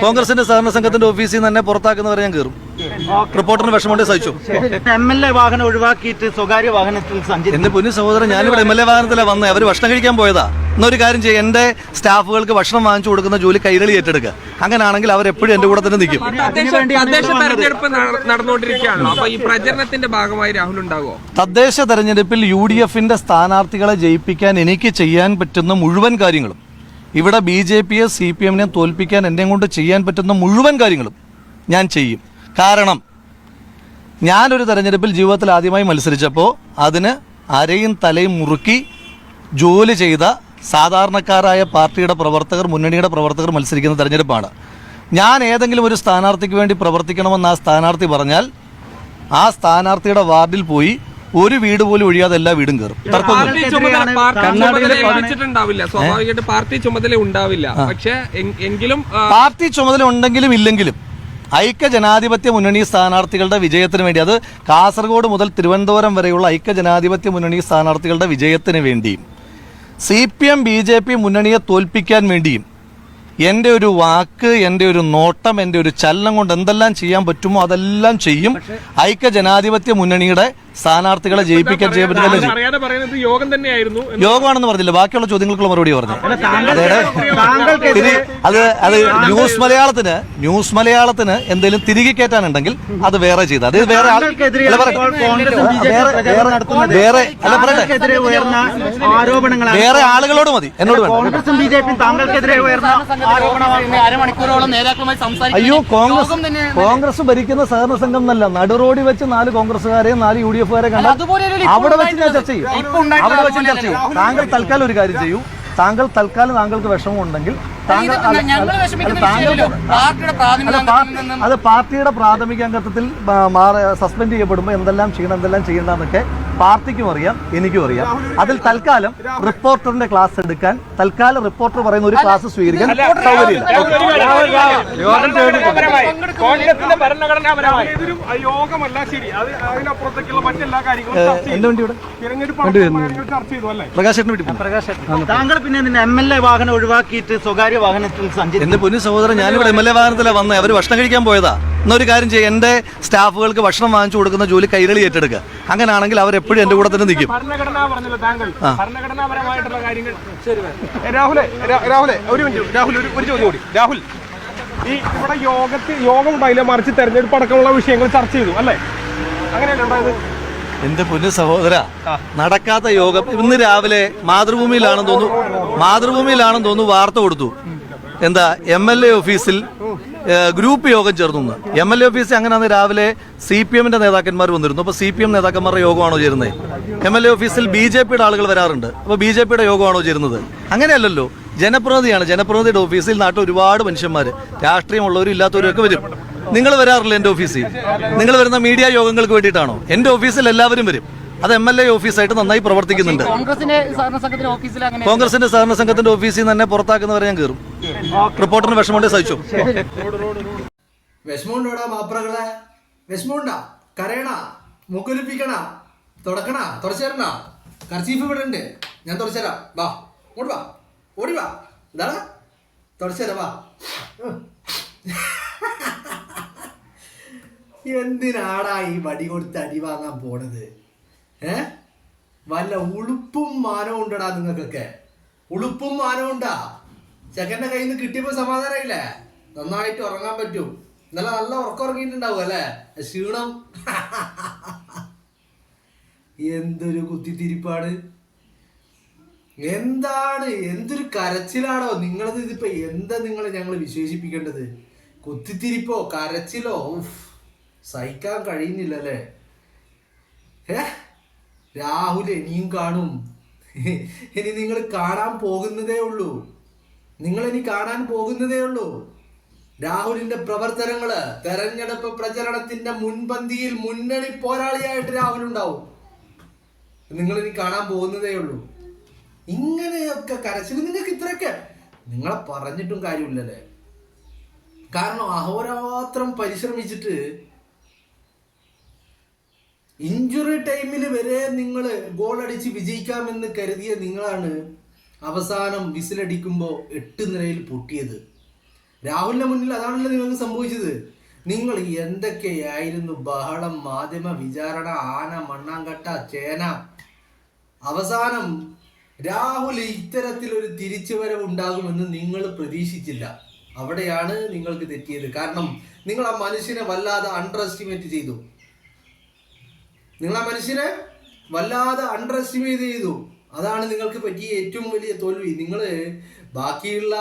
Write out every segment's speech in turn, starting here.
കോൺഗ്രസിന്റെ സഹകരണ സംഘത്തിന്റെ ഓഫീസിൽ നിന്ന് തന്നെ പുറത്താക്കുന്നവരെ ഞാൻ കയറും. റിപ്പോർട്ടറിന് വിഷമമുണ്ട് സഹിച്ചു. MLA വാഹനം ഒഴിവാക്കിയിട്ട് സ്വകാര്യ വാഹനത്തിൽ സഞ്ചരിച്ചു. എന്റെ പൊന്നു സഹോദരൻ, ഞാനിവിടെ MLA വാഹനത്തിലാണ് വന്നത്. അവർ ഭക്ഷണം കഴിക്കാൻ പോയതാ. എന്നൊരു കാര്യം ചെയ്യും, എന്റെ സ്റ്റാഫുകൾക്ക് ഭക്ഷണം വാങ്ങിച്ചു കൊടുക്കുന്ന ജോലി കൈരളി ഏറ്റെടുക്കുക. അങ്ങനെയാണെങ്കിൽ അവരെപ്പോഴും എന്റെ കൂടെ തന്നെ നിൽക്കും. തദ്ദേശ തെരഞ്ഞെടുപ്പ് നടന്നുകൊണ്ടിരിക്കുകയാണല്ലോ, അപ്പൊ ഈ പ്രചരണത്തിന്റെ ഭാഗമായി രാഹുൽ ഉണ്ടാകുമോ? തദ്ദേശ തെരഞ്ഞെടുപ്പിൽ UDFന്റെ സ്ഥാനാർത്ഥികളെ ജയിപ്പിക്കാൻ എനിക്ക് ചെയ്യാൻ പറ്റുന്ന മുഴുവൻ കാര്യങ്ങളും, ഇവിടെ BJPയെ CPMനെ തോൽപ്പിക്കാൻ എന്നെ കൊണ്ട് ചെയ്യാൻ പറ്റുന്ന മുഴുവൻ കാര്യങ്ങളും ഞാൻ ചെയ്യും. കാരണം ഞാനൊരു തെരഞ്ഞെടുപ്പിൽ ജീവിതത്തിൽ ആദ്യമായി മത്സരിച്ചപ്പോൾ അതിന് അരയും തലയും മുറുക്കി ജോലി ചെയ്ത സാധാരണക്കാരായ പാർട്ടിയുടെ പ്രവർത്തകർ, മുന്നണിയുടെ പ്രവർത്തകർ മത്സരിക്കുന്ന തെരഞ്ഞെടുപ്പാണ്. ഞാൻ ഏതെങ്കിലും ഒരു സ്ഥാനാർത്ഥിക്ക് വേണ്ടി പ്രവർത്തിക്കണമെന്ന് ആ സ്ഥാനാർത്ഥി പറഞ്ഞാൽ ആ സ്ഥാനാർത്ഥിയുടെ വാർഡിൽ പോയി ഒരു വീട് പോലും ഒഴിയാതെ എല്ലാ വീടും കയറും. സ്വാഭാവികമായിട്ട് പാർട്ടി ചുമതല ഉണ്ടാവില്ല. പക്ഷേ എങ്കിലും പാർട്ടി ചുമതല ഉണ്ടെങ്കിലും ഇല്ലെങ്കിലും ഐക്യ ജനാധിപത്യ മുന്നണി സ്ഥാനാർത്ഥികളുടെ വിജയത്തിന് വേണ്ടി, അത് കാസർഗോഡ് മുതൽ തിരുവനന്തപുരം വരെയുള്ള ഐക്യ ജനാധിപത്യ മുന്നണി സ്ഥാനാർത്ഥികളുടെ വിജയത്തിന് വേണ്ടിയും CPM BJP മുന്നണിയെ തോൽപ്പിക്കാൻ വേണ്ടിയും എൻ്റെ ഒരു വാക്ക്, എൻ്റെ ഒരു നോട്ടം, എൻ്റെ ഒരു ചലനം കൊണ്ട് എന്തെല്ലാം ചെയ്യാൻ പറ്റുമോ അതെല്ലാം ചെയ്യും. ഐക്യ ജനാധിപത്യ മുന്നണിയുടെ സ്ഥാനാർത്ഥികളെ ജയിപ്പിക്കാൻ ചെയ്യാൻ പറ്റില്ല. യോഗമാണെന്ന് പറഞ്ഞില്ല, ബാക്കിയുള്ള ചോദ്യങ്ങൾക്കുള്ള മറുപടി പറഞ്ഞു. അത് ന്യൂസ് മലയാളത്തിന് എന്തെങ്കിലും തിരികെ കയറ്റാനുണ്ടെങ്കിൽ അത് വേറെ ചെയ്ത, അത് വേറെ വേറെ ആളുകളോട് മതി, എന്നോട് അയ്യോ, കോൺഗ്രസ് ഭരിക്കുന്ന സഹകരണ സംഘം എന്നല്ല, നടുറോഡി വെച്ച് 4 കോൺഗ്രസുകാരെയും 4 UDFകാരെ കണ്ടാൽ അവിടെ വെച്ച് ഞാൻ ചർച്ച ചെയ്യും. താങ്കൾ തൽക്കാലം ഒരു കാര്യം ചെയ്യൂ. താങ്കൾക്ക് വിഷമം ഉണ്ടെങ്കിൽ അത് പാർട്ടിയുടെ പ്രാഥമിക അംഗത്വത്തിൽ സസ്പെൻഡ് ചെയ്യപ്പെടുമ്പോൾ എന്തെല്ലാം ചെയ്യണ്ടെന്നൊക്കെ പാർട്ടിക്കും അറിയാം, എനിക്കും അറിയാം. അതിൽ തൽക്കാലം റിപ്പോർട്ടറിന്റെ ക്ലാസ് എടുക്കാൻ, റിപ്പോർട്ടർ പറയുന്ന ഒരു ക്ലാസ് സ്വീകരിക്കാൻ സൗകര്യമില്ല. താങ്കൾ പിന്നെ MLA വാഹനം ഒഴിവാക്കിയിട്ട് സ്വകാര്യ വാഹനത്തിൽ സഞ്ചരിച്ചു. എന്റെ പൊന്നു സഹോദരൻ, ഞാനിവിടെ MLA വാഹനത്തിലാണ് വന്നത്. അവർ ഭക്ഷണം കഴിക്കാൻ പോയതാ. എന്നൊരു കാര്യം ചെയ്യും, എന്റെ സ്റ്റാഫുകൾക്ക് ഭക്ഷണം വാങ്ങിച്ചു കൊടുക്കുന്ന ജോലി കൈരളി ഏറ്റെടുക്കുക. അങ്ങനെയാണെങ്കിൽ അവരെപ്പോഴും എന്റെ കൂടെ തന്നെ നിൽക്കും. രാഹുൽ, ഈ ഇവിടെ യോഗം ഉണ്ടായില്ല, മറിച്ച് തെരഞ്ഞെടുപ്പ് അടക്കമുള്ള വിഷയങ്ങൾ ചർച്ച ചെയ്തു അല്ലേ? അങ്ങനെയല്ലേ ഉണ്ടായത്? എന്റെ പൊന്നു സഹോദര, നടക്കാത്ത യോഗം ഇന്ന് രാവിലെ മാതൃഭൂമിയിലാണെന്ന് തോന്നുന്നു വാർത്ത കൊടുത്തു. എന്താ, MLA ഓഫീസിൽ ഗ്രൂപ്പ് യോഗം ചേർന്നു. MLA ഓഫീസിൽ അങ്ങനെ രാവിലെ CPMന്റെ നേതാക്കന്മാർ വന്നിരുന്നു. അപ്പോൾ CPM നേതാക്കന്മാരുടെ യോഗമാണോ ചേരുന്നത്? MLA ഓഫീസിൽ BJPയുടെ ആളുകൾ വരാറുണ്ട്. അപ്പോൾ BJPയുടെ യോഗമാണോ ചേരുന്നത്? അങ്ങനെയല്ലല്ലോ. ജനപ്രതിനിധിയാണ്. ജനപ്രതിനിധിയുടെ ഓഫീസിൽ നാട്ടിൽ ഒരുപാട് മനുഷ്യന്മാർ, രാഷ്ട്രീയമുള്ളവരും ഇല്ലാത്തവരും ഒക്കെ വരും. നിങ്ങൾ വരാറില്ല എൻ്റെ ഓഫീസിൽ? നിങ്ങൾ വരുന്ന മീഡിയ യോഗങ്ങൾക്ക് വേണ്ടിയിട്ടാണോ? എൻ്റെ ഓഫീസിൽ എല്ലാവരും വരും. അത് MLA ഓഫീസായിട്ട് നന്നായി പ്രവർത്തിക്കുന്നുണ്ട്. കോൺഗ്രസിന്റെ സഹകരണ സംഘത്തിന്റെ ഓഫീസിൽ നിന്ന് തന്നെ പുറത്താക്കുന്നവരെ ഞാൻ കയറും. റിപ്പോർട്ടറിന് വിഷമമുണ്ട് സഹിച്ചു. വിഷമമുണ്ടോടാ മാപ്രകളെ? വിഷമമുണ്ടാ? കരയണ, മുക്കൊലിപ്പിക്കണ, തുടച്ചേരണ. കർച്ചീഫ് ഇവിടെ ഉണ്ട്, ഞാൻ തുടച്ചേരാം. വാ, ഓടി വാ, ഓടി വാ. എന്താണ് തുടച്ചേരാ? വാ. എന്തിനാടാ ഈ വടി കൊടുത്ത് അടി വാങ്ങാൻ പോണത്? വല്ല ഉളുപ്പും മാനവും ഉണ്ടടാ നിങ്ങൾക്കൊക്കെ? ഉളുപ്പും മാനവും ഉണ്ടാ? ചെക്കൻ്റെ കയ്യിൽ നിന്ന് കിട്ടിയപ്പോൾ സമാധാനമായില്ലേ? നന്നായിട്ട് ഉറങ്ങാൻ പറ്റും. ഇന്നലെ നല്ല ഉറക്കം ഉറങ്ങിയിട്ടുണ്ടാവും അല്ലേ? ക്ഷീണം. എന്തൊരു കുത്തിത്തിരിപ്പാണ്! എന്തൊരു കരച്ചിലാണോ നിങ്ങളത്? ഇതിപ്പോ എന്താ നിങ്ങളെ ഞങ്ങൾ വിശേഷിപ്പിക്കേണ്ടത്? കുത്തിത്തിരിപ്പോ കരച്ചിലോ? സഹിക്കാൻ കഴിയുന്നില്ലല്ലേ? രാഹുൽ ഇനിയും കാണും. ഇനി നിങ്ങൾ കാണാൻ പോകുന്നതേ ഉള്ളൂ. രാഹുലിന്റെ പ്രവർത്തനങ്ങള് തെരഞ്ഞെടുപ്പ് പ്രചരണത്തിന്റെ മുൻപന്തിയിൽ മുന്നണി പോരാളിയായിട്ട് രാഹുൽ ഉണ്ടാവും. നിങ്ങൾ ഇനി കാണാൻ പോകുന്നതേ ഉള്ളൂ. ഇങ്ങനെയൊക്കെ കരച്ചിൽ നിങ്ങൾക്ക് ഇത്രയൊക്കെ നിങ്ങളെ പറഞ്ഞിട്ടും കാര്യമില്ലല്ലേ? കാരണം അഹോരാത്രം പരിശ്രമിച്ചിട്ട് ഇഞ്ചുറി ടൈമിൽ വരെ നിങ്ങൾ ഗോൾ അടിച്ച് വിജയിക്കാമെന്ന് കരുതിയ നിങ്ങളാണ് അവസാനം വിസിലടിക്കുമ്പോൾ 8 നിലയിൽ പൊട്ടിയത്. രാഹുലിന്റെ മുന്നിൽ അതാണല്ലോ നിങ്ങൾക്ക് സംഭവിച്ചത്. നിങ്ങൾ എന്തൊക്കെയായിരുന്നു ബഹളം, മാധ്യമ വിചാരണ, ആന, മണ്ണാങ്കട്ട, ചേന. അവസാനം രാഹുൽ ഇത്തരത്തിലൊരു തിരിച്ചുവരവ് ഉണ്ടാകുമെന്ന് നിങ്ങൾ പ്രതീക്ഷിച്ചില്ല. അവിടെയാണ് നിങ്ങൾക്ക് തെറ്റിയത്. കാരണം നിങ്ങൾ ആ മനുഷ്യനെ വല്ലാതെ അണ്ടർ എസ്റ്റിമേറ്റ് ചെയ്തു. അതാണ് നിങ്ങൾക്ക് പറ്റിയ ഏറ്റവും വലിയ തോൽവി. നിങ്ങൾ ബാക്കിയുള്ള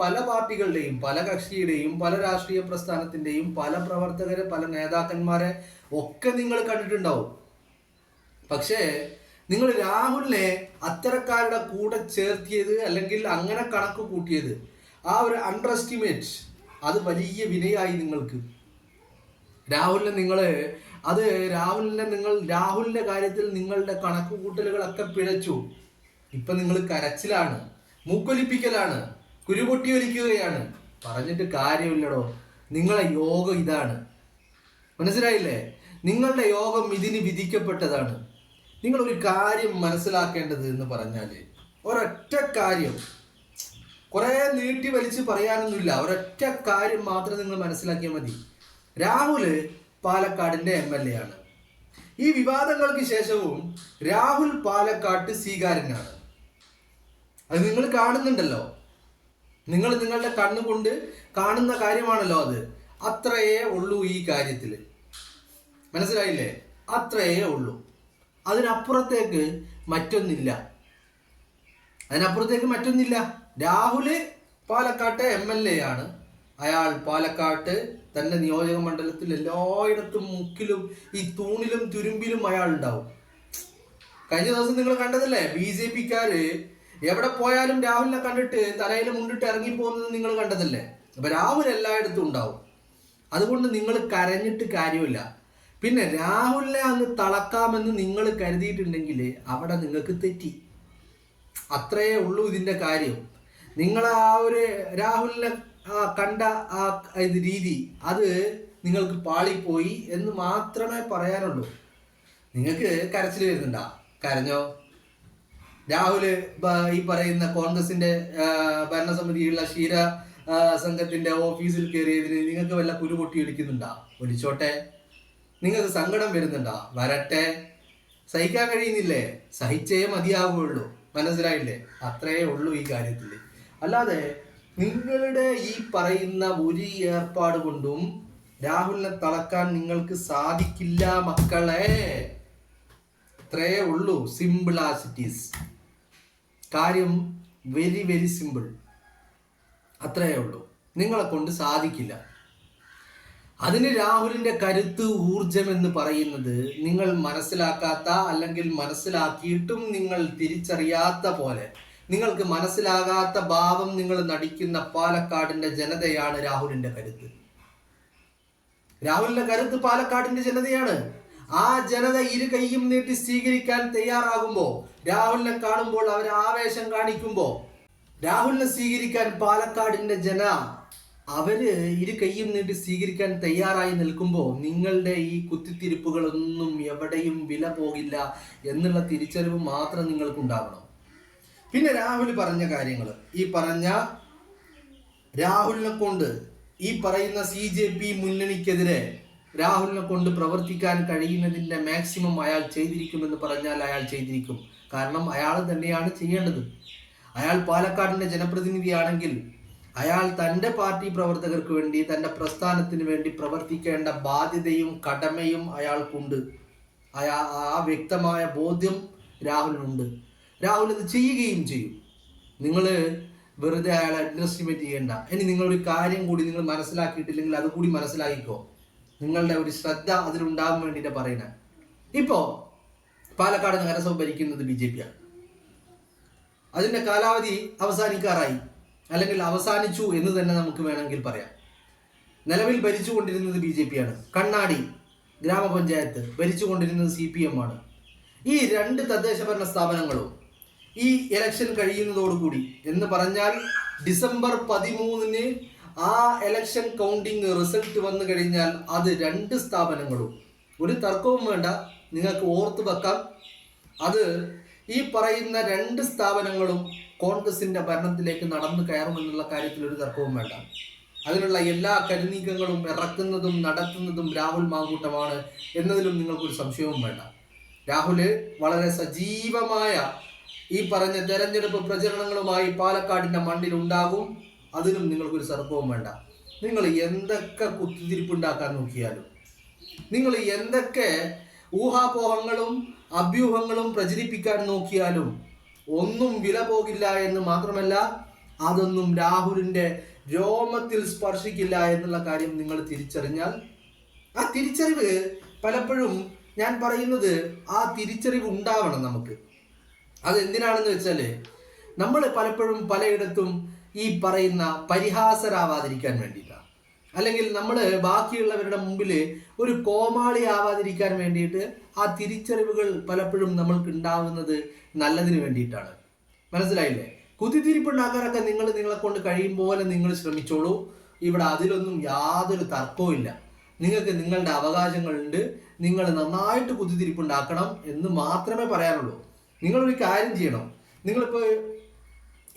പല പാർട്ടികളുടെയും, പല കക്ഷിയുടെയും, പല രാഷ്ട്രീയ പ്രസ്ഥാനത്തിന്റെയും പല പ്രവർത്തകരെ, പല നേതാക്കന്മാരെ ഒക്കെ നിങ്ങൾ കണ്ടിട്ടുണ്ടാവും. പക്ഷേ നിങ്ങൾ രാഹുലിനെ അത്തരക്കാരുടെ കൂടെ ചേർത്തിയത്, അല്ലെങ്കിൽ അങ്ങനെ കണക്ക് കൂട്ടിയത്, ആ ഒരു അണ്ടർ എസ്റ്റിമേറ്റ്, അത് വലിയ വിനയായി നിങ്ങൾക്ക്. രാഹുലിന്റെ കാര്യത്തിൽ നിങ്ങളുടെ കണക്ക് കൂട്ടലുകളൊക്കെ പിഴച്ചു. ഇപ്പൊ നിങ്ങൾ കരച്ചിലാണ്, മൂക്കൊലിപ്പിക്കലാണ്, കുരുപൊട്ടി ഒലിക്കുകയാണ്. പറഞ്ഞിട്ട് കാര്യമില്ലടോ. നിങ്ങളെ യോഗം ഇതാണ്, മനസ്സിലായില്ലേ? നിങ്ങളുടെ യോഗം ഇതിന് വിധിക്കപ്പെട്ടതാണ്. നിങ്ങൾ ഒരു കാര്യം മനസ്സിലാക്കേണ്ടത് എന്ന് പറഞ്ഞാല്, ഒരൊറ്റ കാര്യം, കുറെ നീട്ടി വലിച്ച് പറയാനൊന്നുമില്ല, ഒരൊറ്റ കാര്യം മാത്രം നിങ്ങൾ മനസ്സിലാക്കിയാൽ മതി. രാഹുല് പാലക്കാടിന്റെ MLA ആണ്. ഈ വിവാദങ്ങൾക്ക് ശേഷവും രാഹുൽ പാലക്കാട്ട് സ്വീകാര്യനാണ്. അത് നിങ്ങൾ കാണുന്നുണ്ടല്ലോ. നിങ്ങൾ നിങ്ങളുടെ കണ്ണുകൊണ്ട് കാണുന്ന കാര്യമാണല്ലോ അത്. അത്രയേ ഉള്ളൂ ഈ കാര്യത്തിൽ, മനസ്സിലായില്ലേ? അത്രയേ ഉള്ളൂ. അതിനപ്പുറത്തേക്ക് മറ്റൊന്നില്ല. രാഹുല് പാലക്കാട്ടെ MLA ആണ്. അയാൾ പാലക്കാട്ട് തന്റെ നിയോജക മണ്ഡലത്തിൽ എല്ലായിടത്തും മുക്കിലും ഈ തൂണിലും തുരുമ്പിലും അയാൾ ഉണ്ടാവും. കഴിഞ്ഞ ദിവസം നിങ്ങൾ കണ്ടതല്ലേ, BJP-ക്കാര് എവിടെ പോയാലും രാഹുലിനെ കണ്ടിട്ട് തലയിൽ മുണ്ടിട്ട് ഇറങ്ങിപ്പോകുന്നത് നിങ്ങൾ കണ്ടതല്ലേ. അപ്പൊ രാഹുൽ എല്ലായിടത്തും ഉണ്ടാവും. അതുകൊണ്ട് നിങ്ങൾ കരഞ്ഞിട്ട് കാര്യമില്ല. പിന്നെ രാഹുലിനെ അങ്ങ് തളക്കാമെന്ന് നിങ്ങൾ കരുതിയിട്ടുണ്ടെങ്കിൽ അവിടെ നിങ്ങൾക്ക് തെറ്റി. അത്രയേ ഉള്ളൂ ഇതിന്റെ കാര്യം. നിങ്ങൾ ആ ഒരു രാഹുലിനെ കണ്ട ആ രീതി, അത് നിങ്ങൾക്ക് പാളിപ്പോയി എന്ന് മാത്രമേ പറയാനുള്ളൂ. നിങ്ങൾക്ക് കരച്ചിൽ വരുന്നുണ്ടാ? കരഞ്ഞോ? രാഹുല് ഈ പറയുന്ന കോൺഗ്രസിന്റെ ഭരണസമിതിയുള്ള ക്ഷീര സംഘത്തിന്റെ ഓഫീസിൽ കയറിയതിന് നിങ്ങൾക്ക് വല്ല കുരുപൊട്ടി ഒലിക്കുന്നുണ്ടാ? ഒലിച്ചോട്ടെ. നിങ്ങൾക്ക് സങ്കടം വരുന്നുണ്ടാ? വരട്ടെ. സഹിക്കാൻ കഴിയുന്നില്ലേ? സഹിച്ചേ മതിയാവുകയുള്ളൂ. മനസ്സിലായില്ലേ? അത്രയേ ഉള്ളൂ ഈ കാര്യത്തിൽ. അല്ലാതെ നിങ്ങളുടെ ഈ പറയുന്ന ഒരു ഏർപ്പാട് കൊണ്ടും രാഹുലിനെ തളക്കാൻ നിങ്ങൾക്ക് സാധിക്കില്ല മക്കളെ. അത്രയേ ഉള്ളൂ. Simple as it is. കാര്യം വെരി വെരി സിമ്പിൾ. അത്രയേ ഉള്ളൂ. നിങ്ങളെ കൊണ്ട് സാധിക്കില്ല. അതിന് രാഹുലിന്റെ കരുത്ത്, ഊർജം എന്ന് പറയുന്നത് നിങ്ങൾ മനസ്സിലാക്കാത്ത, അല്ലെങ്കിൽ മനസ്സിലാക്കിയിട്ടും നിങ്ങൾ തിരിച്ചറിയാത്ത പോലെ, നിങ്ങൾക്ക് മനസ്സിലാകാത്ത ഭാവം നിങ്ങൾ നടിക്കുന്ന പാലക്കാടിന്റെ ജനതയാണ് രാഹുലിന്റെ കരുത്ത്. രാഹുലിന്റെ കരുത്ത് പാലക്കാടിന്റെ ജനതയാണ്. ആ ജനത ഇരു കൈയും നീട്ടി സ്വീകരിക്കാൻ തയ്യാറാകുമ്പോ, രാഹുലിനെ കാണുമ്പോൾ അവർ ആവേശം കാണിക്കുമ്പോ, രാഹുലിനെ സ്വീകരിക്കാൻ പാലക്കാടിന്റെ ജന അവര് ഇരു കൈയും നീട്ടി സ്വീകരിക്കാൻ തയ്യാറായി നിൽക്കുമ്പോൾ, നിങ്ങളുടെ ഈ കുത്തിത്തിരിപ്പുകളൊന്നും എവിടെയും വില പോകില്ല എന്നുള്ള തിരിച്ചറിവ് മാത്രം നിങ്ങൾക്കുണ്ടാവണം. പിന്നെ രാഹുൽ പറഞ്ഞ കാര്യങ്ങൾ, ഈ പറഞ്ഞ രാഹുലിനെ കൊണ്ട്, ഈ പറയുന്ന CJP മുന്നണിക്കെതിരെ രാഹുലിനെ കൊണ്ട് പ്രവർത്തിക്കാൻ കഴിയുന്നതിന്റെ മാക്സിമം അയാൾ ചെയ്തിരിക്കുമെന്ന് പറഞ്ഞാൽ അയാൾ ചെയ്തിരിക്കും. കാരണം അയാൾ തന്നെയാണ് ചെയ്യേണ്ടത്. അയാൾ പാലക്കാടിന്റെ ജനപ്രതിനിധിയാണെങ്കിൽ അയാൾ തൻ്റെ പാർട്ടി പ്രവർത്തകർക്ക് വേണ്ടി, തൻ്റെ പ്രസ്ഥാനത്തിന് വേണ്ടി പ്രവർത്തിക്കേണ്ട ബാധ്യതയും കടമയും അയാൾക്കുണ്ട്. ആ വ്യക്തമായ ബോധ്യം രാഹുലിനുണ്ട്. രാഹുൽ അത് ചെയ്യുകയും ചെയ്യും. നിങ്ങൾ വെറുതെ അയാളെ അണ്ടർഎസ്റ്റിമേറ്റ് ചെയ്യേണ്ട. ഇനി നിങ്ങളൊരു കാര്യം കൂടി നിങ്ങൾ മനസ്സിലാക്കിയിട്ടില്ലെങ്കിൽ അത് കൂടി മനസ്സിലാക്കിക്കോ. നിങ്ങളുടെ ഒരു ശ്രദ്ധ അതിലുണ്ടാകാൻ വേണ്ടിയിട്ട് പറയുന്നത്. ഇപ്പോൾ പാലക്കാട് നഗരസഭ ഭരിക്കുന്നത് BJP-യാണ്. അതിൻ്റെ കാലാവധി അവസാനിക്കാറായി, അല്ലെങ്കിൽ അവസാനിച്ചു എന്ന് തന്നെ നമുക്ക് വേണമെങ്കിൽ പറയാം. നിലവിൽ ഭരിച്ചുകൊണ്ടിരുന്നത് BJP-യാണ്. കണ്ണാടി ഗ്രാമപഞ്ചായത്ത് ഭരിച്ചുകൊണ്ടിരുന്നത് CPM ആണ്. ഈ രണ്ട് തദ്ദേശ ഭരണ സ്ഥാപനങ്ങളും ഈ ഇലക്ഷൻ കഴിയുന്നതോടുകൂടി, എന്ന് പറഞ്ഞാൽ ഡിസംബർ 13-ന് ആ ഇലക്ഷൻ കൗണ്ടിങ് റിസൾട്ട് വന്നു കഴിഞ്ഞാൽ, അത് രണ്ട് സ്ഥാപനങ്ങളും, ഒരു തർക്കവും വേണ്ട, നിങ്ങൾക്ക് ഓർത്ത് വെക്കാം, അത് ഈ പറയുന്ന രണ്ട് സ്ഥാപനങ്ങളും കോൺഗ്രസിന്റെ ഭരണത്തിലേക്ക് നടന്നു കയറുമെന്നുള്ള കാര്യത്തിൽ ഒരു തർക്കവും വേണ്ട. അതിനുള്ള എല്ലാ കരുനീക്കങ്ങളും ഇറക്കുന്നതും നടത്തുന്നതും രാഹുൽ മാങ്കൂട്ടമാണ് എന്നതിലും നിങ്ങൾക്കൊരു സംശയവും വേണ്ട. രാഹുല് വളരെ സജീവമായ ഈ പറഞ്ഞ തെരഞ്ഞെടുപ്പ് പ്രചരണങ്ങളുമായി പാലക്കാടിന്റെ മണ്ണിൽ ഉണ്ടാകും. അതിനും നിങ്ങൾക്കൊരു തർക്കവും വേണ്ട. നിങ്ങൾ എന്തൊക്കെ കുത്തിത്തിരിപ്പുണ്ടാക്കാൻ നോക്കിയാലും, നിങ്ങൾ എന്തൊക്കെ ഊഹാപോഹങ്ങളും അഭ്യൂഹങ്ങളും പ്രചരിപ്പിക്കാൻ നോക്കിയാലും ഒന്നും വില പോകില്ല എന്ന് മാത്രമല്ല, അതൊന്നും രാഹുലിന്റെ രോമത്തിൽ സ്പർശിക്കില്ല എന്നുള്ള കാര്യം നിങ്ങൾ തിരിച്ചറിഞ്ഞാൽ, ആ തിരിച്ചറിവ് പലപ്പോഴും ഞാൻ പറയുന്നത് ആ തിരിച്ചറിവ് ഉണ്ടാവണം നമുക്ക്. അതെന്തിനാണെന്ന് വെച്ചാൽ, നമ്മൾ പലപ്പോഴും പലയിടത്തും ഈ പറയുന്ന പരിഹാസരാവാതിരിക്കാൻ വേണ്ടിയിട്ടാണ്, അല്ലെങ്കിൽ നമ്മൾ ബാക്കിയുള്ളവരുടെ മുമ്പിൽ ഒരു കോമാളി ആവാതിരിക്കാൻ വേണ്ടിയിട്ട് ആ തിരിച്ചറിവുകൾ പലപ്പോഴും നമ്മൾക്ക് ഉണ്ടാവുന്നത് നല്ലതിന് വേണ്ടിയിട്ടാണ്. മനസ്സിലായില്ലേ? കുത്തിത്തിരിപ്പുണ്ടാക്കാനൊക്കെ നിങ്ങളെ കൊണ്ട് കഴിയും പോലെ നിങ്ങൾ ശ്രമിച്ചോളൂ. ഇവിടെ അതിലൊന്നും യാതൊരു തർക്കവും ഇല്ല. നിങ്ങൾക്ക് നിങ്ങളുടെ അവകാശങ്ങളുണ്ട്. നിങ്ങൾ നന്നായിട്ട് കുത്തിത്തിരിപ്പുണ്ടാക്കണം എന്ന് മാത്രമേ പറയാനുള്ളൂ. നിങ്ങളൊരു കാര്യം ചെയ്യണം. നിങ്ങളിപ്പോൾ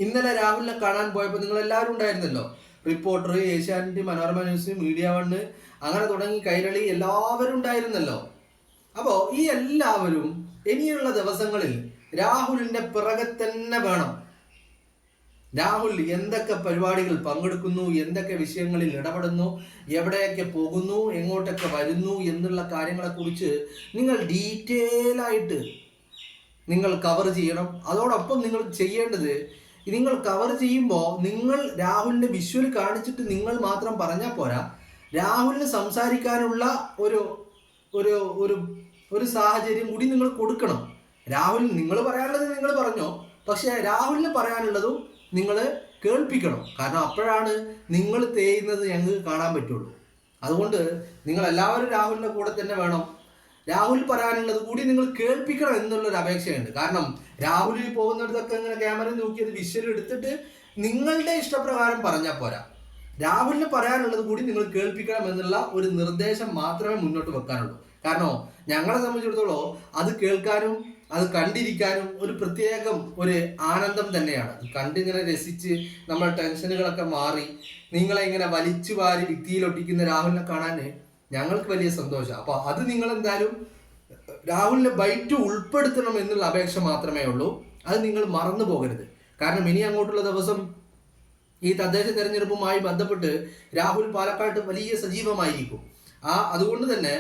ഇന്നലെ രാഹുലിനെ കാണാൻ പോയപ്പോൾ നിങ്ങളെല്ലാവരും ഉണ്ടായിരുന്നല്ലോ. Reporter, Asianet, Manorama news, media 1 അങ്ങനെ തുടങ്ങി കൈരളി എല്ലാവരും ഉണ്ടായിരുന്നല്ലോ. അപ്പോൾ ഈ എല്ലാവരും ഇനിയുള്ള ദിവസങ്ങളിൽ രാഹുലിന്റെ പിറകെ തന്നെ വേണം. രാഹുൽ എന്തൊക്കെ പരിപാടികൾ പങ്കെടുക്കുന്നു, എന്തൊക്കെ വിഷയങ്ങളിൽ ഇടപെടുന്നു, എവിടെയൊക്കെ പോകുന്നു, എങ്ങോട്ടൊക്കെ വരുന്നു എന്നുള്ള കാര്യങ്ങളെക്കുറിച്ച് നിങ്ങൾ ഡീറ്റെയിൽ ആയിട്ട് നിങ്ങൾ കവർ ചെയ്യണം. അതോടൊപ്പം നിങ്ങൾ ചെയ്യേണ്ടത്, നിങ്ങൾ കവർ ചെയ്യുമ്പോൾ നിങ്ങൾ രാഹുലിന്റെ വിഷ്വൽ കാണിച്ചിട്ട് നിങ്ങൾ മാത്രം പറഞ്ഞാൽ പോരാ. രാഹുലിന് സംസാരിക്കാനുള്ള ഒരു ഒരു ഒരു ഒരു സാഹചര്യം കൂടി നിങ്ങൾ കൊടുക്കണം. രാഹുൽ നിങ്ങൾ പറയാനുള്ളത് നിങ്ങൾ പറഞ്ഞോ, പക്ഷെ രാഹുലിന് പറയാനുള്ളതും നിങ്ങൾ കേൾപ്പിക്കണം. കാരണം അപ്പോഴാണ് നിങ്ങൾ തേയുന്നത് ഞങ്ങൾക്ക് കാണാൻ പറ്റുള്ളൂ. അതുകൊണ്ട് നിങ്ങൾ എല്ലാവരും രാഹുലിന്റെ കൂടെ തന്നെ വേണം. രാഹുൽ പറയാനുള്ളത് കൂടി നിങ്ങൾ കേൾപ്പിക്കണം എന്നുള്ളൊരു അപേക്ഷയുണ്ട്. കാരണം രാഹുലിൽ പോകുന്നിടത്തൊക്കെ ഇങ്ങനെ ക്യാമറ നോക്കിയത് വിഷ്വൽ എടുത്തിട്ട് നിങ്ങളുടെ ഇഷ്ടപ്രകാരം പറഞ്ഞാൽ പോരാ. രാഹുലിന് പറയാനുള്ളത് കൂടി നിങ്ങൾ കേൾപ്പിക്കണം എന്നുള്ള ഒരു നിർദ്ദേശം മാത്രമേ മുന്നോട്ട് വെക്കാനുള്ളൂ. കാരണം ഞങ്ങളെ സംബന്ധിച്ചിടത്തോളം അത് കേൾക്കാനും അത് കണ്ടിരിക്കാനും ഒരു പ്രത്യേകം ഒരു ആനന്ദം തന്നെയാണ്. അത് കണ്ടിങ്ങനെ രസിച്ച് നമ്മുടെ ടെൻഷനുകളൊക്കെ മാറി നിങ്ങളെ ഇങ്ങനെ വലിച്ചു വാരി ഭിത്തിയിലൊട്ടിക്കുന്ന രാഹുലിനെ കാണാൻ ഞങ്ങൾക്ക് വലിയ സന്തോഷമാണ്. അപ്പോൾ അത് നിങ്ങൾ എന്തായാലും രാഹുലിന്റെ ബൈറ്റ് ഉൾപ്പെടുത്തണം എന്നുള്ള അപേക്ഷ മാത്രമേ ഉള്ളൂ. അത് നിങ്ങൾ മറന്നു പോകരുത്. കാരണം ഇനി അങ്ങോട്ടുള്ള ദിവസം ഈ തദ്ദേശ തെരഞ്ഞെടുപ്പുമായി ബന്ധപ്പെട്ട് രാഹുൽ പാലക്കാട് വലിയ സജീവമായിരിക്കും. അതുകൊണ്ട് തന്നെ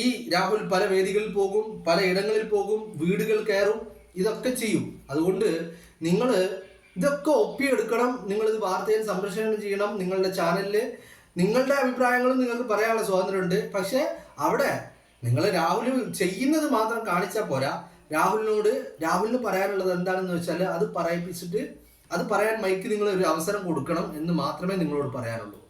ഈ രാഹുൽ പല വേദികളിൽ പോകും, പല ഇടങ്ങളിൽ പോകും, വീടുകൾ കയറും, ഇതൊക്കെ ചെയ്യും. അതുകൊണ്ട് നിങ്ങൾ ഇതൊക്കെ ഒപ്പിയെടുക്കണം. നിങ്ങളിത് വാർത്തയിൽ സംപ്രേഷണം ചെയ്യണം. നിങ്ങളുടെ ചാനലിൽ നിങ്ങളുടെ അഭിപ്രായങ്ങളും നിങ്ങൾക്ക് പറയാനുള്ള സ്വാതന്ത്ര്യമുണ്ട്. പക്ഷെ അവിടെ നിങ്ങൾ രാഹുൽ ചെയ്യുന്നത് മാത്രം കാണിച്ചാൽ പോരാ. രാഹുലിന് പറയാനുള്ളത് എന്താണെന്ന് വെച്ചാൽ അത് പറയിപ്പിച്ചിട്ട് അത് പറയാൻ മൈക്ക് നിങ്ങൾ ഒരു അവസരം കൊടുക്കണം എന്ന് മാത്രമേ നിങ്ങളോട് പറയാനുള്ളൂ.